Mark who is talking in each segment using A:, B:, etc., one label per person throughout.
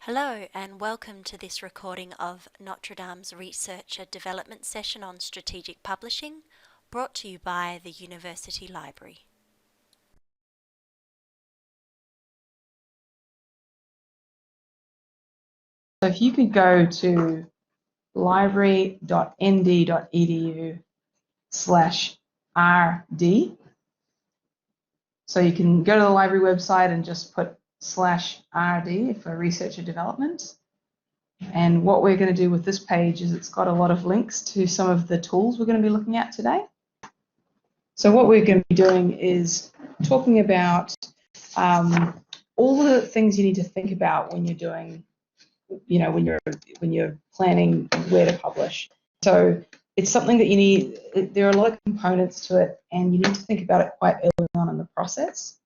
A: Hello and welcome to this recording of Notre Dame's Researcher Development Session on Strategic Publishing, brought to you by the University Library.
B: So if you could go to library.nd.edu/RD, so you can go to the library website and just put /RD for researcher development. And what we're going to do with this page is it's got a lot of links to some of the tools we're going to be looking at today. So what we're going to be doing is talking about all the things you need to think about when you're doing, when you're planning where to publish. So it's something that you need. There are a lot of components to it, and you need to think about it quite early on in the process.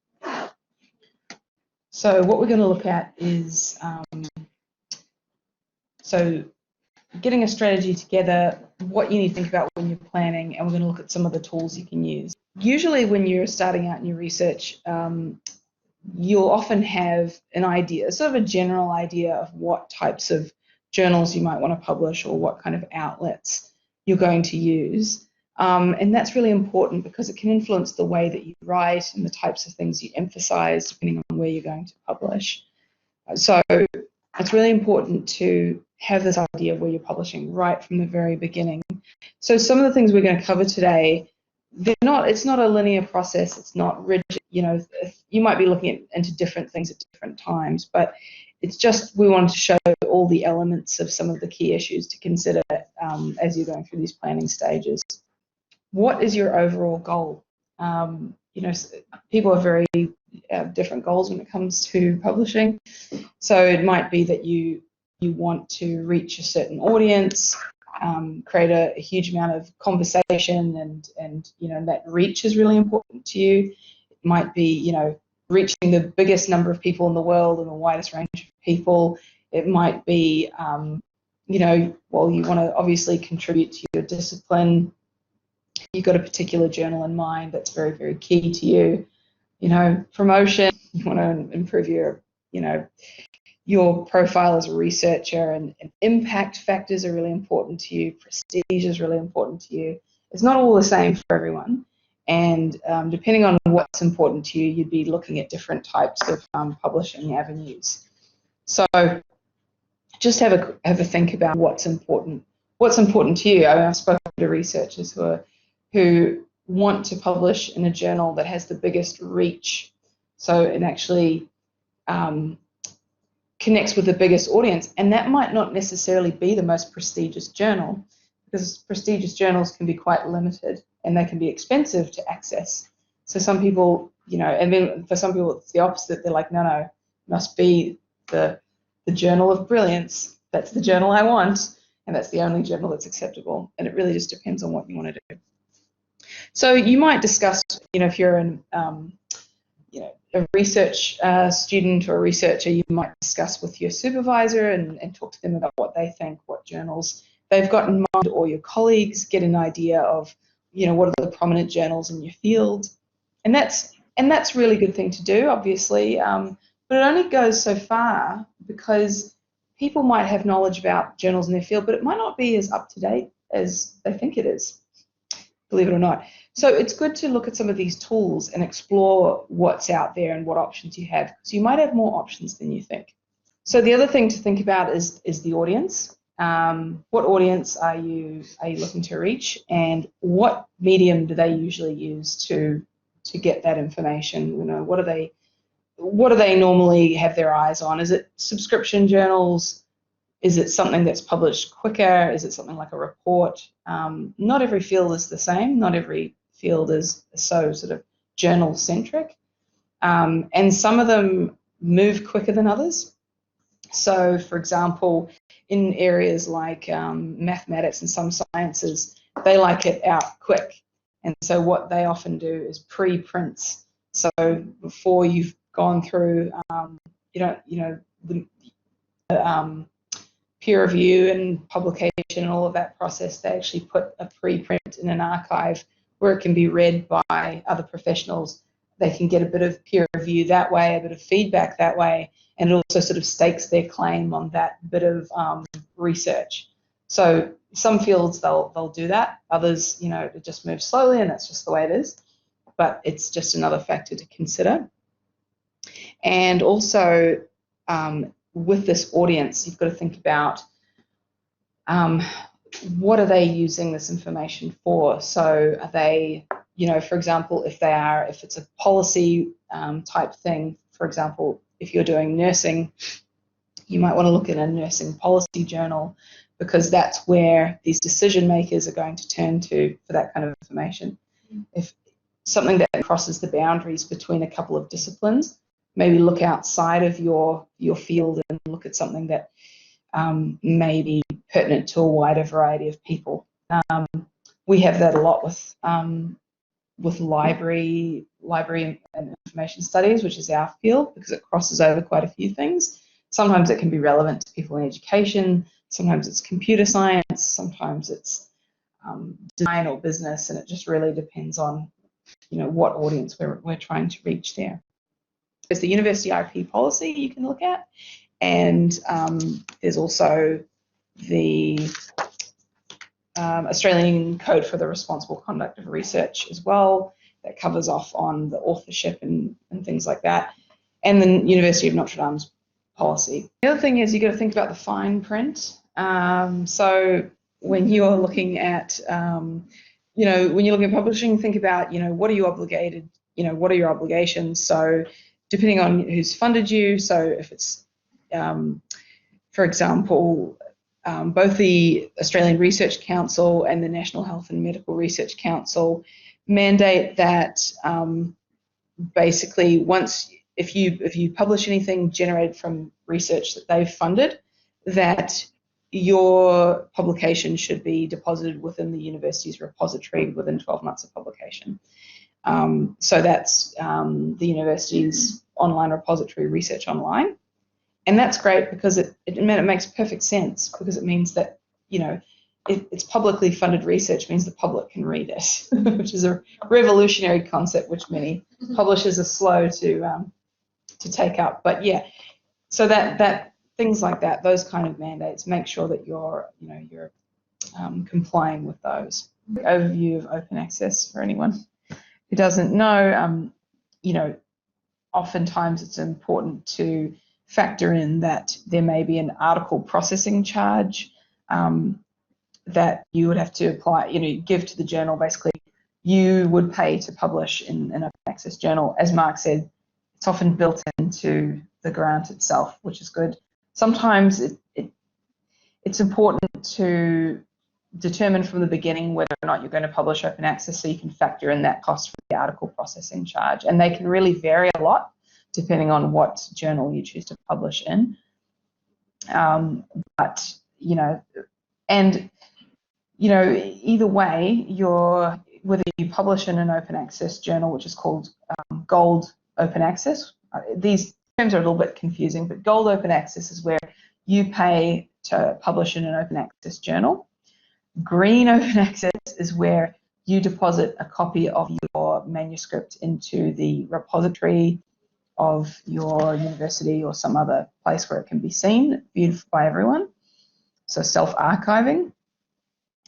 B: So what we're going to look at is getting a strategy together, what you need to think about when you're planning, and we're going to look at some of the tools you can use. Usually when you're starting out in your research, you'll often have an idea, sort of a general idea of what types of journals you might want to publish or what kind of outlets you're going to use. And that's really important because it can influence the way that you write and the types of things you emphasize depending on where you're going to publish. So it's really important to have this idea of where you're publishing right from the very beginning. So some of the things we're going to cover today, it's not a linear process, it's not rigid. You might be looking into different things at different times, but it's just we wanted to show all the elements of some of the key issues to consider as you're going through these planning stages. What is your overall goal? People have very different goals when it comes to publishing. So it might be that you want to reach a certain audience, create a huge amount of conversation, and that reach is really important to you. It might be reaching the biggest number of people in the world and the widest range of people. It might be you want to obviously contribute to your discipline. You've got a particular journal in mind that's very, very key to you. Promotion, you want to improve your profile as a researcher, and impact factors are really important to you. Prestige is really important to you. It's not all the same for everyone, and depending on what's important to you, you'd be looking at different types of publishing avenues. So just have a think about what's important to you. I've spoken to researchers who want to publish in a journal that has the biggest reach, so it actually connects with the biggest audience, and that might not necessarily be the most prestigious journal, because prestigious journals can be quite limited and they can be expensive to access. So some people, and then for some people it's the opposite. They're like, no, it must be the Journal of Brilliance. That's the journal I want, and that's the only journal that's acceptable. And it really just depends on what you want to do. So you might discuss, if you're a research student or a researcher, you might discuss with your supervisor and talk to them about what they think, what journals they've got in mind, or your colleagues, get an idea of, what are the prominent journals in your field. And that's a really good thing to do, obviously, but it only goes so far, because people might have knowledge about journals in their field, but it might not be as up-to-date as they think it is, believe it or not. So it's good to look at some of these tools and explore what's out there and what options you have. So you might have more options than you think. So the other thing to think about is the audience. What audience are you looking to reach, and what medium do they usually use to get that information? What do they normally have their eyes on? Is it subscription journals? Is it something that's published quicker? Is it something like a report? Not every field is the same. Not every field is so sort of journal-centric. And some of them move quicker than others. So, for example, in areas like mathematics and some sciences, they like it out quick. And so what they often do is pre-prints. So before you've gone through, the peer review and publication and all of that process, they actually put a preprint in an archive where it can be read by other professionals. They can get a bit of peer review that way, a bit of feedback that way, and it also sort of stakes their claim on that bit of research. So some fields they'll do that, others, you know, it just moves slowly, and that's just the way it is. But it's just another factor to consider. And also, with this audience, you've got to think about what are they using this information for? So are they, you know, for example, if it's a policy type thing, for example, if you're doing nursing, you might want to look at a nursing policy journal, because that's where these decision makers are going to turn to for that kind of information. If something that crosses the boundaries between a couple of disciplines, maybe look outside of your field and look at something that may be pertinent to a wider variety of people. We have that a lot with library and information studies, which is our field, because it crosses over quite a few things. Sometimes it can be relevant to people in education, sometimes it's computer science, sometimes it's design or business, and it just really depends on, you know, what audience we're trying to reach there. There's the university IP policy you can look at, and there's also the Australian Code for the Responsible Conduct of Research as well, that covers off on the authorship and things like that, and the University of Notre Dame's policy. The other thing is you've got to think about the fine print. So when you're looking at, you know, when you're looking at publishing, think about, you know, what are you obligated, you know, what are your obligations? So depending on who's funded you, so if it's, for example, both the Australian Research Council and the National Health and Medical Research Council mandate that basically once, if you publish anything generated from research that they've funded, that your publication should be deposited within the university's repository within 12 months of publication. So that's the university's online repository, Research Online. And that's great because it makes perfect sense, because it means that, you know, it's publicly funded research, means the public can read it, which is a revolutionary concept which many publishers are slow to take up. But yeah, so that things like that, those kind of mandates, make sure that you're complying with those. Overview of open access for anyone who doesn't know, you know, oftentimes it's important to factor in that there may be an article processing charge that you would have to apply, you know, give to the journal. Basically, you would pay to publish in an open access journal. As Mark said, it's often built into the grant itself, which is good. Sometimes it's important to determine from the beginning whether or not you're going to publish open access, so you can factor in that cost for the article processing charge. And they can really vary a lot depending on what journal you choose to publish in. But, you know, and, you know, either way, whether you publish in an open access journal, which is called Gold Open Access, these terms are a little bit confusing, but Gold Open Access is where you pay to publish in an open access journal. Green Open Access is where you deposit a copy of your manuscript into the repository of your university or some other place where it can be seen, viewed by everyone. So self-archiving.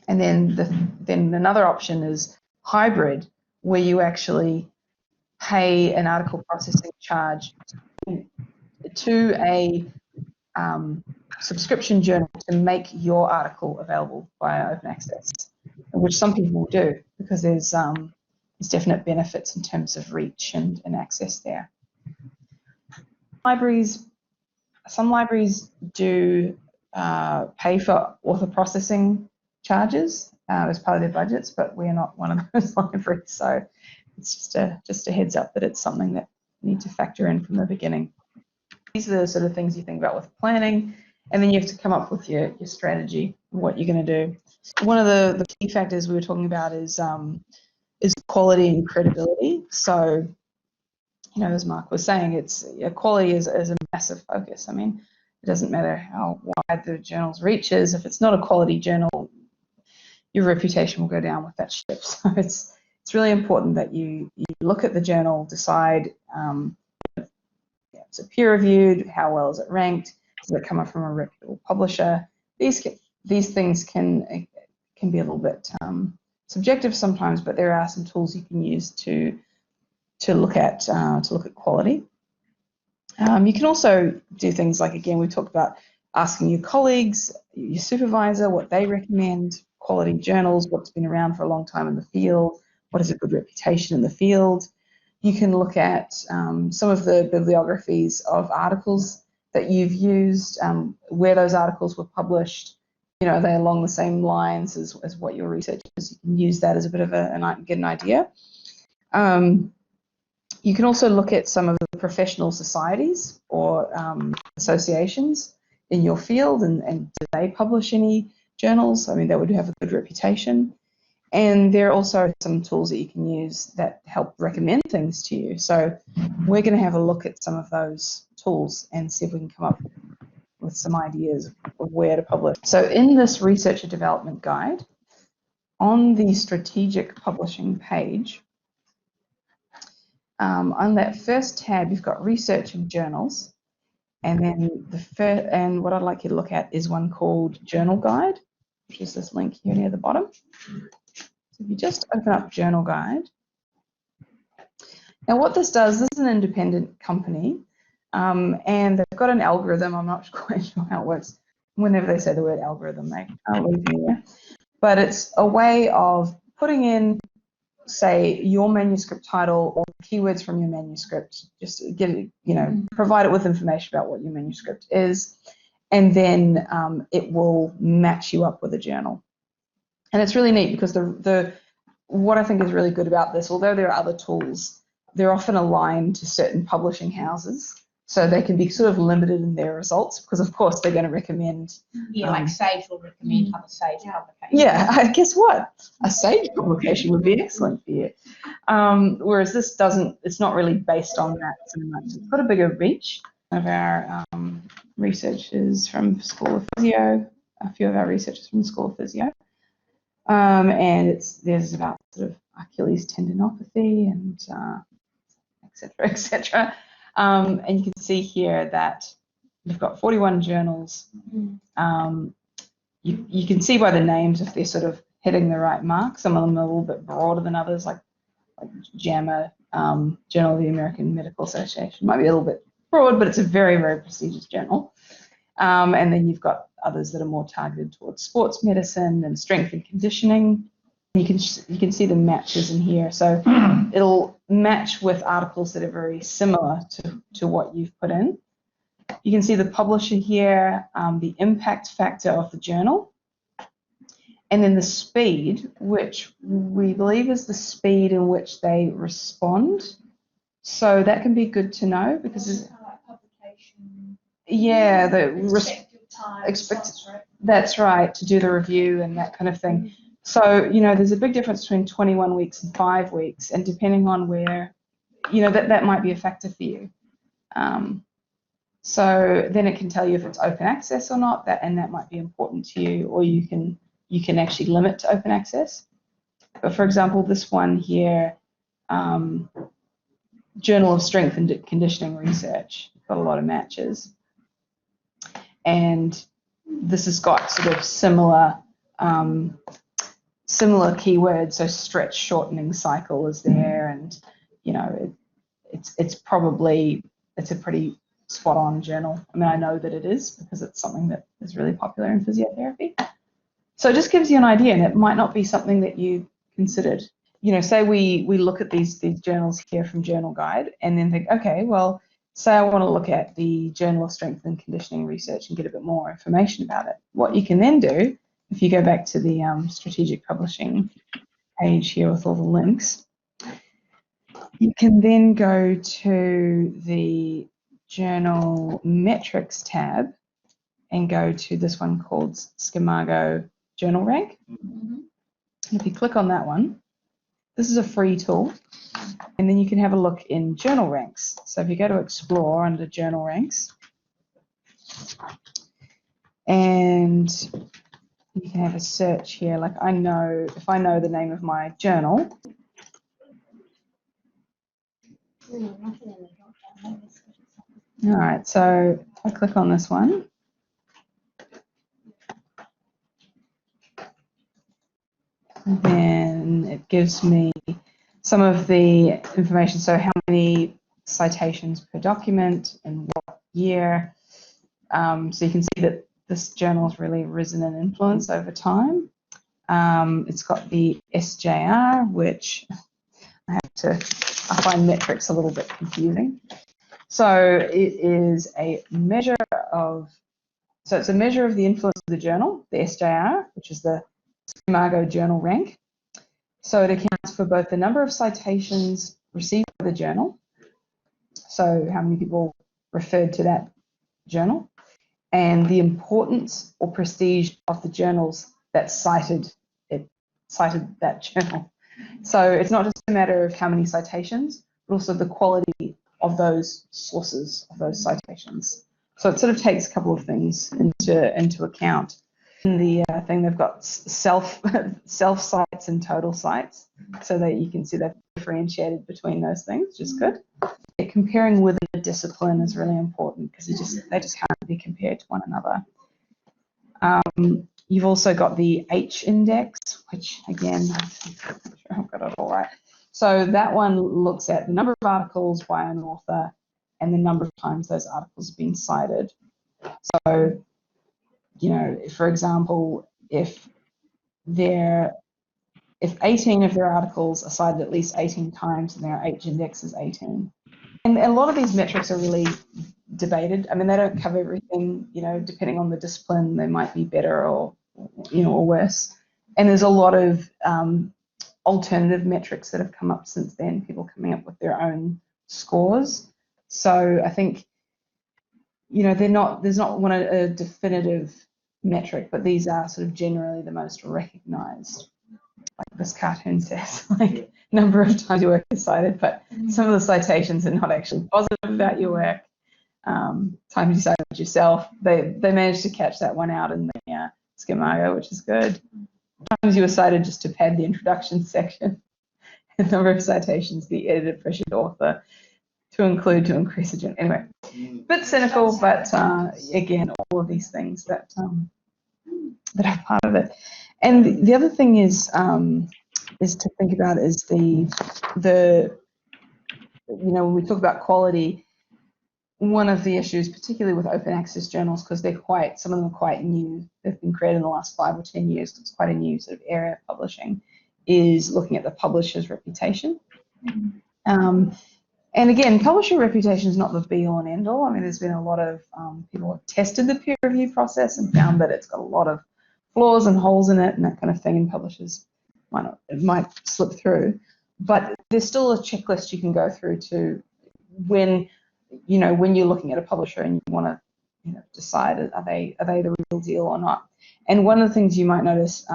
B: And then another option is hybrid, where you actually pay an article processing charge to a subscription journal to make your article available via open access, which some people will do because there's definite benefits in terms of reach and access there. Some libraries do pay for author processing charges as part of their budgets, but we're not one of those libraries, so it's just a heads up that it's something that you need to factor in from the beginning. These are the sort of things you think about with planning, and then you have to come up with your strategy, what you're going to do. One of the key factors we were talking about is quality and credibility. So, you know, as Mark was saying, quality is a massive focus. I mean, it doesn't matter how wide the journal's reach is. If it's not a quality journal, your reputation will go down with that ship. So it's really important that you look at the journal, decide is it peer reviewed? How well is it ranked? Does it come up from a reputable publisher? These things can be a little bit subjective sometimes, but there are some tools you can use to look at quality. You can also do things like, again, we talked about asking your colleagues, your supervisor, what they recommend, quality journals, what's been around for a long time in the field, what has a good reputation in the field. You can look at some of the bibliographies of articles that you've used, where those articles were published. You know, are they along the same lines as what your research is? You can use that as a bit of get an idea. You can also look at some of the professional societies or associations in your field, and do they publish any journals? I mean, that would have a good reputation. And there are also some tools that you can use that help recommend things to you. So we're going to have a look at some of those tools and see if we can come up with some ideas of where to publish. So in this researcher development guide, on the strategic publishing page, on that first tab, you've got research and journals. And then what I'd like you to look at is one called Journal Guide, which is this link here near the bottom. So if you just open up Journal Guide. Now what this does, this is an independent company, and they've got an algorithm. I'm not quite sure how it works. Whenever they say the word algorithm, they can't leave me there. But it's a way of putting in, say, your manuscript title or keywords from your manuscript, just get it, provide it with information about what your manuscript is, and then it will match you up with a journal. And it's really neat because what I think is really good about this, although there are other tools, they're often aligned to certain publishing houses, so they can be sort of limited in their results because, of course, they're going to recommend.
C: Yeah, like Sage will recommend other Sage publications.
B: Yeah, guess what? A Sage publication would be excellent for you. Whereas this doesn't, it's not really based on that so much. It's got a bigger reach. One of our researchers from School of Physio, a few of our researchers from the School of Physio. And there's about sort of Achilles tendinopathy and et cetera, et cetera. And you can see here that we've got 41 journals. You can see by the names if they're sort of hitting the right mark. Some of them are a little bit broader than others, like JAMA, Journal of the American Medical Association. Might be a little bit broad, but it's a very, very prestigious journal. And then you've got others that are more targeted towards sports medicine and strength and conditioning. You can see the matches in here. So it'll match with articles that are very similar to what you've put in. You can see the publisher here, the impact factor of the journal, and then the speed, which we believe is the speed in which they respond. So that can be good to know because
C: publication.
B: Yeah,
C: Expected time.
B: That's right, to do the review and that kind of thing. So, there's a big difference between 21 weeks and 5 weeks, and depending on where, that might be a factor for you. So then it can tell you if it's open access or not, and that might be important to you, or you can actually limit to open access. But for example, this one here, Journal of Strength and Conditioning Research, got a lot of matches. And this has got sort of similar keywords, so stretch shortening cycle is there, and it's a pretty spot on journal. I mean, I know that it is because it's something that is really popular in physiotherapy. So it just gives you an idea, and it might not be something that you considered. Say we look at these journals here from Journal Guide and then think, okay, well, say I want to look at the Journal of Strength and Conditioning Research and get a bit more information about it. What you can then do, if you go back to the strategic publishing page here with all the links, you can then go to the Journal Metrics tab and go to this one called Scimago Journal Rank. And if you click on that one, this is a free tool, and then you can have a look in journal ranks. So if you go to Explore under Journal Ranks, and you can have a search here, like if I know the name of my journal, All right, so if I click on this one, then it gives me some of the information. So how many citations per document and what year. So you can see that this journal has really risen in influence over time. It's got the SJR, which I find metrics a little bit confusing. So it is a measure of, so it's a measure of the influence of the journal, the SJR, which is the SCImago Journal Rank. So it accounts for both the number of citations received by the journal, so how many people referred to that journal, and the importance or prestige of the journals that cited that journal. So it's not just a matter of how many citations, but also the quality of those sources, of those citations. So it sort of takes a couple of things into account. In the thing, they've got self sites and total sites, so that you can see they've differentiated between those things, which is good. Comparing within a discipline is really important because they just can't be compared to one another. You've also got the H index, which again, I'm sure I've got it all right. So that one looks at the number of articles by an author and the number of times those articles have been cited. So, you know, for example, if 18 of their articles are cited at least 18 times and their H index is 18. And a lot of these metrics are really debated. I mean, they don't cover everything, you know, depending on the discipline, they might be better or, you know, or worse. And there's a lot of alternative metrics that have come up since then, people coming up with their own scores. So I think, you know, there's not one a definitive metric, but these are sort of generally the most recognized. Like this cartoon says, like number of times your work is cited, but some of the citations are not actually positive about your work. Times you cited yourself, they managed to catch that one out in the SCImago, which is good. Times you were cited just to pad the introduction section. The number of citations the editor pressured author to include to increase the journal. Anyway, bit cynical, but again, all of these things that are part of it. And the other thing is to think about is the you know, when we talk about quality, one of the issues, particularly with open access journals, because some of them are quite new, they've been created in the last 5 or 10 years, it's quite a new sort of area of publishing, is looking at the publisher's reputation. And again, publisher reputation is not the be-all and end-all. I mean, there's been a lot of people have tested the peer review process and found that it's got a lot of flaws and holes in it and that kind of thing, and publishers might slip through. But there's still a checklist you can go through to when you're looking at a publisher and you want to, you know, decide are they the real deal or not. And one of the things you might notice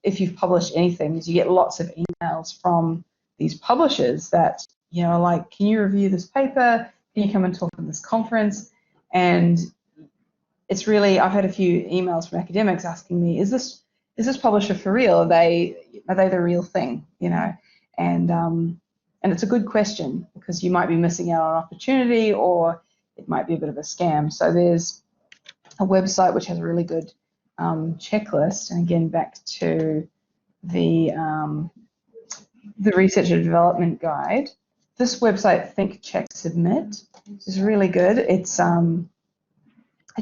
B: if you've published anything is you get lots of emails from these publishers that, you know, like, can you review this paper? Can you come and talk at this conference? And it's really, I've had a few emails from academics asking me, is this publisher for real? Are they the real thing? You know, and it's a good question because you might be missing out on an opportunity or it might be a bit of a scam. So there's a website which has a really good checklist. And again, back to the Research and Development Guide. This website, Think, Check, Submit, is really good. It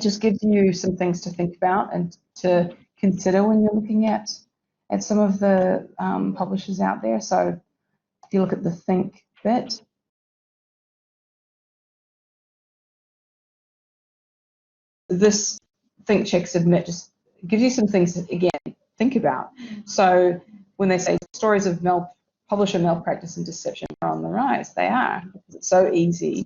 B: just gives you some things to think about and to consider when you're looking at some of the publishers out there. So if you look at the Think bit, this Think, Check, Submit just gives you some things to, again, think about. So when they say stories of publisher malpractice and deception are on the rise, they are. It's so easy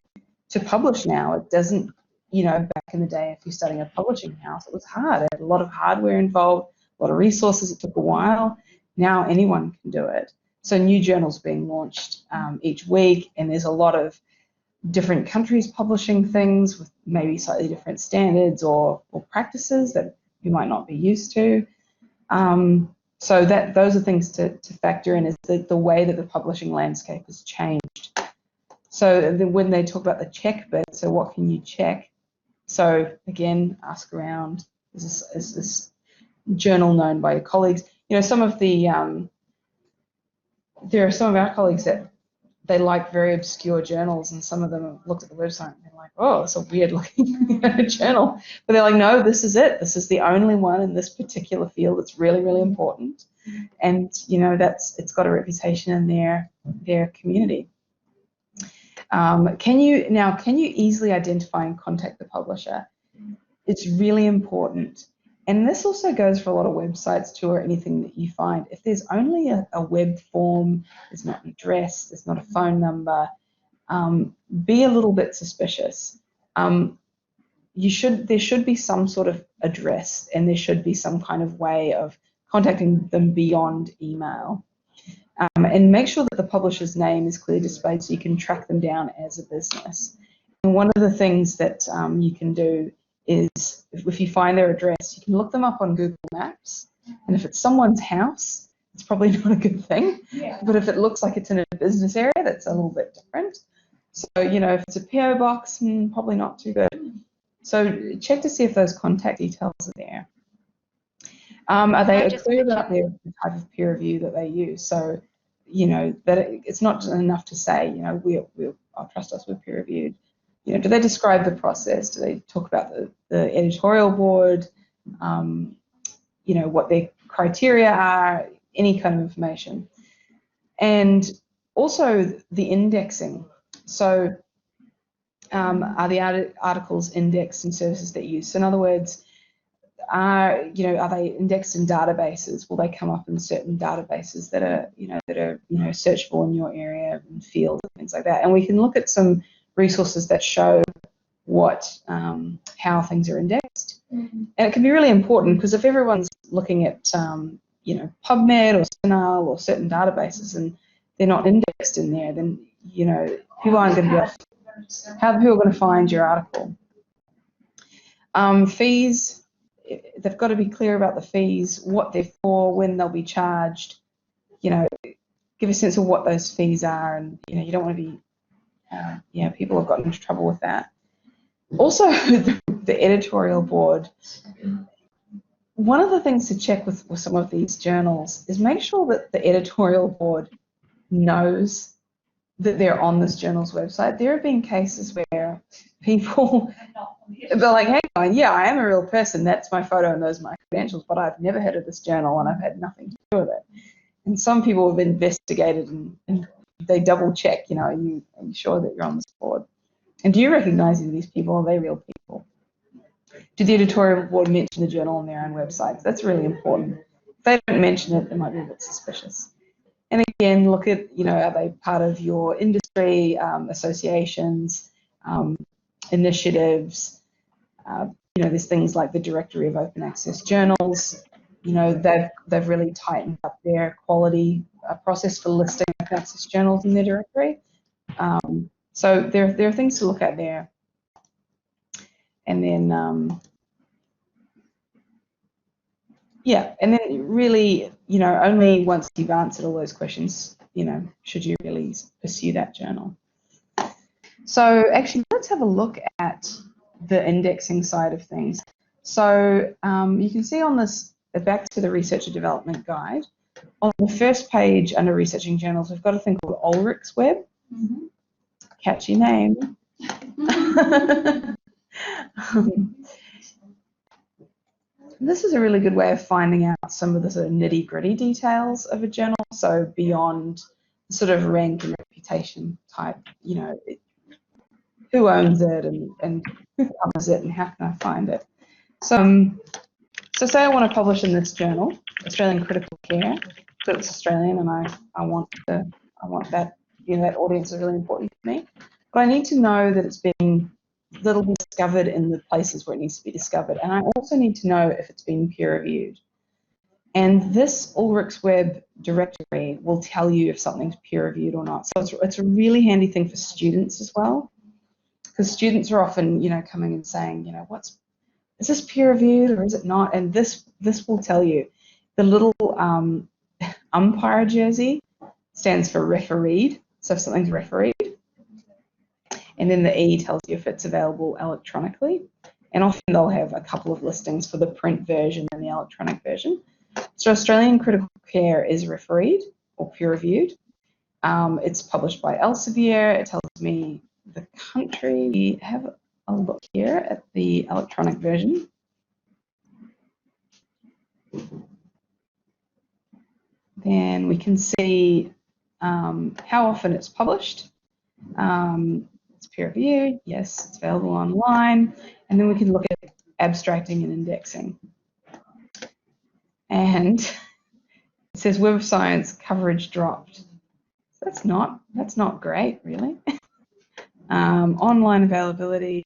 B: to publish now. It doesn't, you know, back in the day, if you're starting a publishing house, it was hard. It had a lot of hardware involved, a lot of resources. It took a while. Now anyone can do it. So new journals being launched each week, and there's a lot of different countries publishing things with maybe slightly different standards or practices that you might not be used to. So those are things to factor in, is the way that the publishing landscape has changed. So then when they talk about the check bit, so what can you check? So again, ask around, is this journal known by your colleagues? You know, some of the, there are some of our colleagues that they like very obscure journals, and some of them have looked at the website and they're like, oh, it's a weird looking journal. But they're like, no, this is it. This is the only one in this particular field that's really, really important. And, you know, it's got a reputation in their community. Can you easily identify and contact the publisher? It's really important. And this also goes for a lot of websites too, or anything that you find. If there's only a web form, there's not an address, there's not a phone number, be a little bit suspicious. There should be some sort of address, and there should be some kind of way of contacting them beyond email. And make sure that the publisher's name is clearly displayed so you can track them down as a business. And one of the things that you can do is, if you find their address, you can look them up on Google Maps. And if it's someone's house, it's probably not a good thing.
C: Yeah.
B: But if it looks like it's in a business area, that's a little bit different. So, you know, if it's a PO box, probably not too good. So check to see if those contact details are there. Are they clear about the type of peer review that they use? So, you know, that it's not enough to say, you know, I'll trust us, we're peer reviewed. You know, do they describe the process? Do they talk about the editorial board? You know, what their criteria are, any kind of information. And also the indexing. So are the articles indexed in services that you use? So in other words, are they indexed in databases? Will they come up in certain databases that are searchable in your area and field and things like that? And we can look at some resources that show how things are indexed. Mm-hmm. And it can be really important, because if everyone's looking at PubMed or CINAHL or certain databases and they're not indexed in there, then people aren't going to be able to, how are people going to find your article? Fees, they've got to be clear about the fees, what they're for, when they'll be charged. Give a sense of what those fees are, and you don't want to be people have gotten into trouble with that. Also, the editorial board. One of the things to check with some of these journals is make sure that the editorial board knows that they're on this journal's website. There have been cases where people, they're like, hang on, yeah, I am a real person, that's my photo and those are my credentials, but I've never heard of this journal and I've had nothing to do with it. And some people have investigated and they double check, are you sure that you're on this board? And do you recognize any of these people? Are they real people? Did the editorial board mention the journal on their own websites? That's really important. If they don't mention it, they might be a bit suspicious. And again, look at, are they part of your industry, associations, initiatives? There's things like the Directory of Open Access Journals. They've really tightened up their quality process for listing open access journals in their directory. So there are things to look at there. And then, and then really, only once you've answered all those questions, should you really pursue that journal. So actually, let's have a look at the indexing side of things. So you can see on this, back to the Researcher Development Guide, on the first page under Researching Journals, we've got a thing called Ulrich's Web. Mm-hmm. Catchy name. This is a really good way of finding out some of the sort of nitty-gritty details of a journal, so beyond sort of rank and reputation type, who owns it and who covers it and how can I find it. So say I want to publish in this journal, Australian Critical Care, so it's Australian and I want that, that audience is really important to me. But I need to know that it'll be discovered in the places where it needs to be discovered. And I also need to know if it's been peer reviewed. And this Ulrich's Web directory will tell you if something's peer reviewed or not. So it's a really handy thing for students as well, because students are often, coming and saying, is this peer reviewed or is it not? And this will tell you. The little umpire jersey stands for refereed. So if something's refereed, And then the E tells you if it's available electronically. And often they'll have a couple of listings for the print version and the electronic version. So Australian Critical Care is refereed or peer-reviewed. It's published by Elsevier. It tells me the country. We have a look here at the electronic version. Then we can see how often it's published. It's peer-reviewed. Yes, it's available online. And then we can look at abstracting and indexing. And it says Web of Science coverage dropped. That's not great, really. Online availability.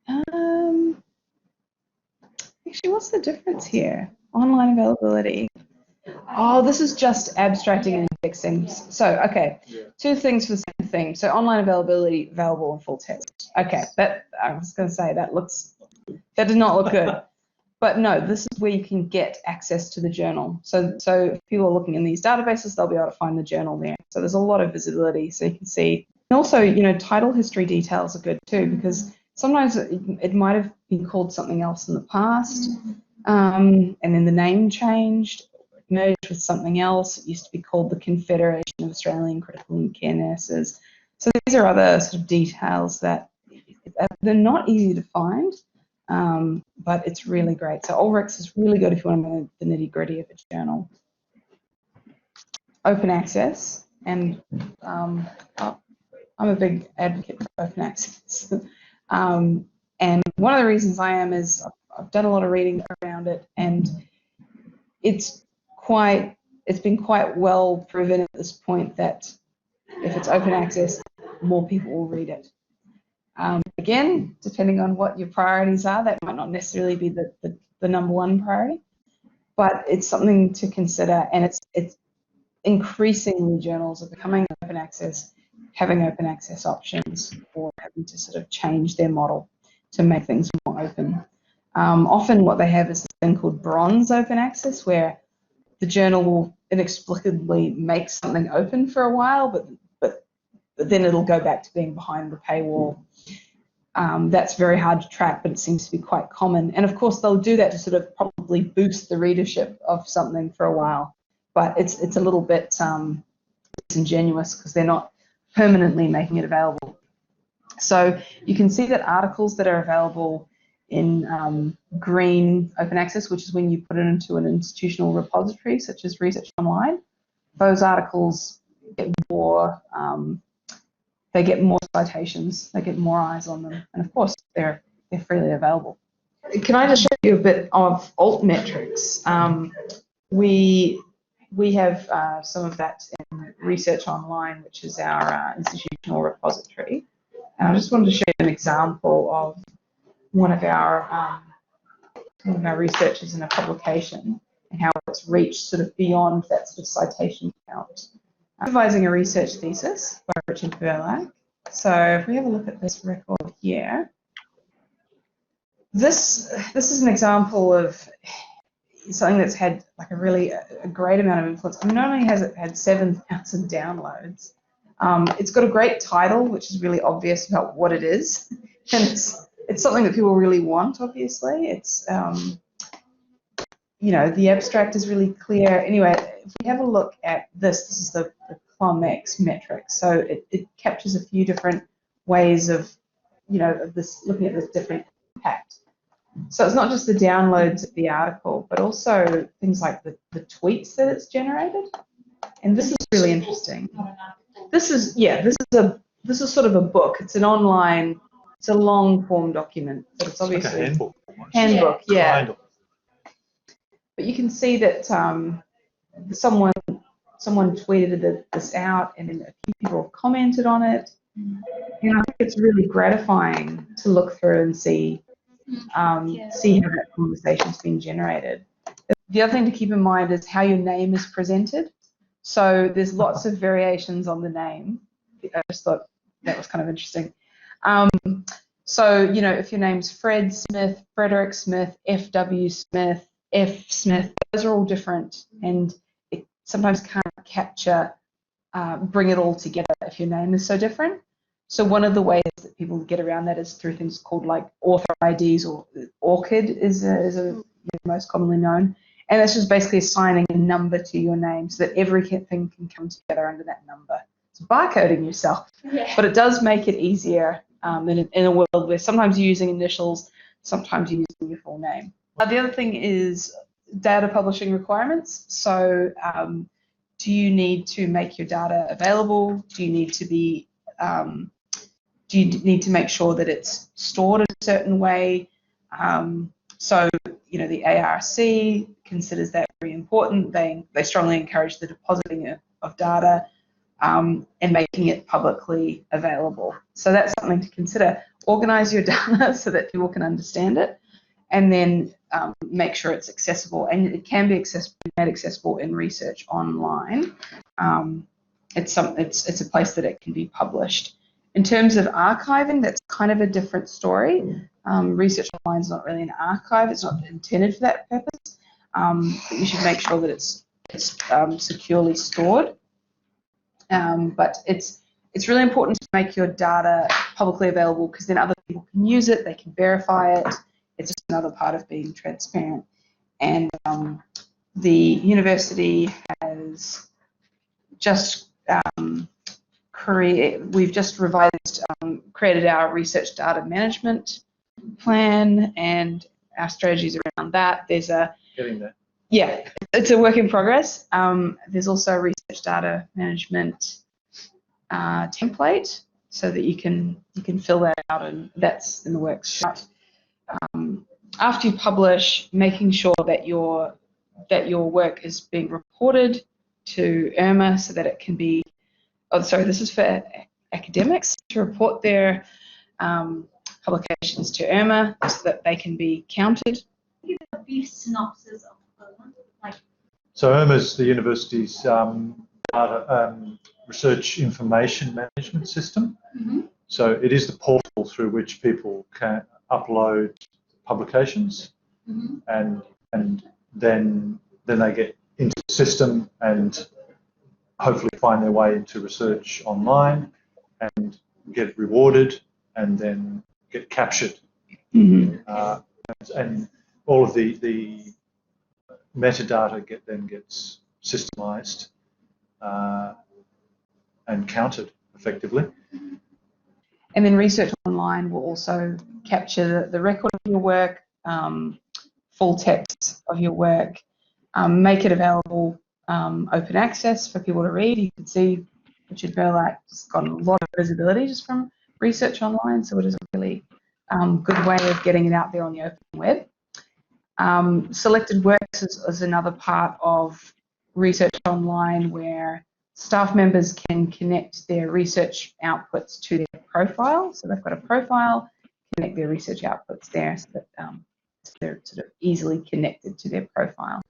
B: Actually, what's the difference here? Online availability. Oh, this is just abstracting and indexing. So, okay, two things for the same thing. So, online availability, available in full text. Okay, that I was going to say that did not look good. But no, this is where you can get access to the journal. So if people are looking in these databases, they'll be able to find the journal there. So there's a lot of visibility, so you can see. And also, title history details are good too, because sometimes it might have been called something else in the past, and then the name changed, merged with something else. It used to be called the Confederation of Australian Critical Care Nurses. So these are other sort of details that they're not easy to find. But it's really great. So Ulrich is really good if you want to know the nitty-gritty of a journal. Open access, and I'm a big advocate for open access. And one of the reasons I am is I've done a lot of reading around it, and it's been quite well proven at this point that if it's open access, more people will read it. Again, depending on what your priorities are, that might not necessarily be the number one priority, but it's something to consider. And it's increasingly journals are becoming open access, having open access options, or having to sort of change their model to make things more open. Often what they have is this thing called bronze open access, where the journal will inexplicably make something open for a while, but then it'll go back to being behind the paywall. That's very hard to track, but it seems to be quite common. And of course, they'll do that to sort of probably boost the readership of something for a while. But it's a little bit disingenuous because they're not permanently making it available. So you can see that articles that are available in green open access, which is when you put it into an institutional repository, such as Research Online, those articles get more. They get more citations, they get more eyes on them, and of course they're freely available. Can I just show you a bit of altmetrics? We have some of that in Research Online, which is our institutional repository. And I just wanted to show you an example of one of our researchers in a publication and how it's reached sort of beyond that sort of citation count. Supervising a research thesis by Richard Burlack. So if we have a look at this record here, this is an example of something that's had like a great amount of influence. I mean, not only has it had 7,000 downloads, it's got a great title, which is really obvious about what it is, and it's something that people really want. Obviously, it's the abstract is really clear. Anyway, if we have a look at this is the CLOMX metric. So it captures a few different ways of, of this, looking at this different impact. So it's not just the downloads of the article, but also things like the tweets that it's generated. And this is really interesting. This is sort of a book. It's an online, it's a long form document, but it's obviously
D: like a
B: handbook, yeah.
D: Kind of.
B: But you can see that someone tweeted this out, and then a few people have commented on it. And I think it's really gratifying to look through and see how that conversation's been generated. The other thing to keep in mind is how your name is presented. So there's lots of variations on the name. I just thought that was kind of interesting. So, if your name's Fred Smith, Frederick Smith, F.W. Smith, F. Smith, those are all different, and it sometimes can't capture bring it all together if your name is so different. So one of the ways that people get around that is through things called like author IDs, or ORCID is most commonly known. And that's just basically assigning a number to your name so that everything can come together under that number. It's barcoding yourself, but it does make it easier in a world where sometimes you're using initials, sometimes you're using your full name. The other thing is data publishing requirements. So do you need to make your data available? Do you need to be do you need to make sure that it's stored in a certain way? So, you know, the ARC considers that very important. They strongly encourage the depositing of data and making it publicly available. So that's something to consider. Organize your data so that people can understand it, and then make sure it's accessible. And it can be made accessible in Research Online. It's a place that it can be published. In terms of archiving, that's kind of a different story. Research Online is not really an archive. It's not intended for that purpose. But you should make sure that it's securely stored. But it's really important to make your data publicly available, because then other people can use it, they can verify it. It's just another part of being transparent. And the university has just we've just created our research data management plan and our strategies around that. There's
D: Getting there.
B: Yeah, it's a work in progress. There's also a research data management template so that you can fill that out, and that's in the works. After you publish, making sure that your work is being reported to IRMA so that it can be. Oh, sorry, this is for academics to report their publications to IRMA so that they can be counted.
C: Give a brief synopsis of IRMA.
D: So IRMA is the university's data, research information management system.
C: Mm-hmm.
D: So it is the portal through which people can upload publications,
C: Mm-hmm.
D: and then they get into the system and hopefully find their way into Research Online and get rewarded and then get captured.
B: Mm-hmm.
D: And all of the metadata gets systemized and counted effectively.
B: And then Research Online will also capture the record of your work, full text of your work, make it available, open access for people to read. You can see Richard Burlack has got a lot of visibility just from Research Online, so it is a really good way of getting it out there on the open web. Selected works is another part of Research Online where staff members can connect their research outputs to their profile. So they've got a profile, connect their research outputs there so that they're sort of easily connected to their profile.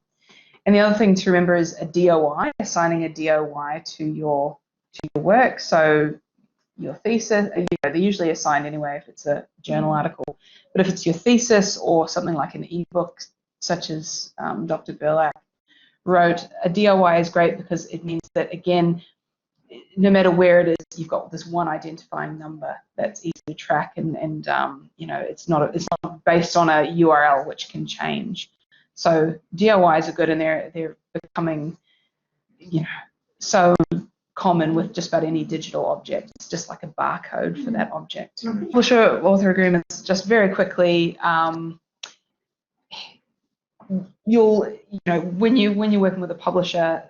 B: And the other thing to remember is a DOI, assigning a DOI to your work. So your thesis, they're usually assigned anyway if it's a journal article, but if it's your thesis or something like an ebook, such as Dr. Burlack wrote, a DOI is great because it means that, again, no matter where it is, you've got this one identifying number that's easy to track, and it's not based on a URL which can change. So DOIs are good, and they're becoming, so common with just about any digital object. It's just like a barcode for that object. Publisher author agreements, just very quickly. When you're working with a publisher,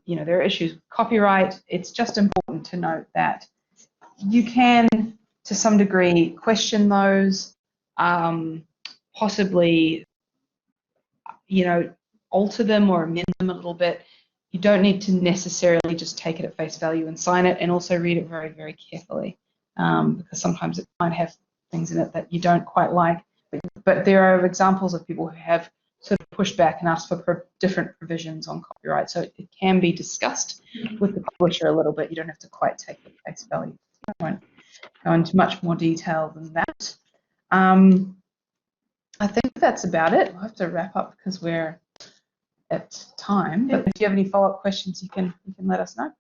B: there are issues with copyright. It's just important to note that you can, to some degree, question those, possibly, alter them or amend them a little bit. You don't need to necessarily just take it at face value and sign it, and also read it very, very carefully, because sometimes it might have things in it that you don't quite like. But there are examples of people who have sort of pushed back and asked for different provisions on copyright. So it can be discussed with the publisher a little bit. You don't have to quite take it at face value. I won't go into much more detail than that. I think that's about it. We'll have to wrap up because we're at time. But if you have any follow-up questions, you can let us know.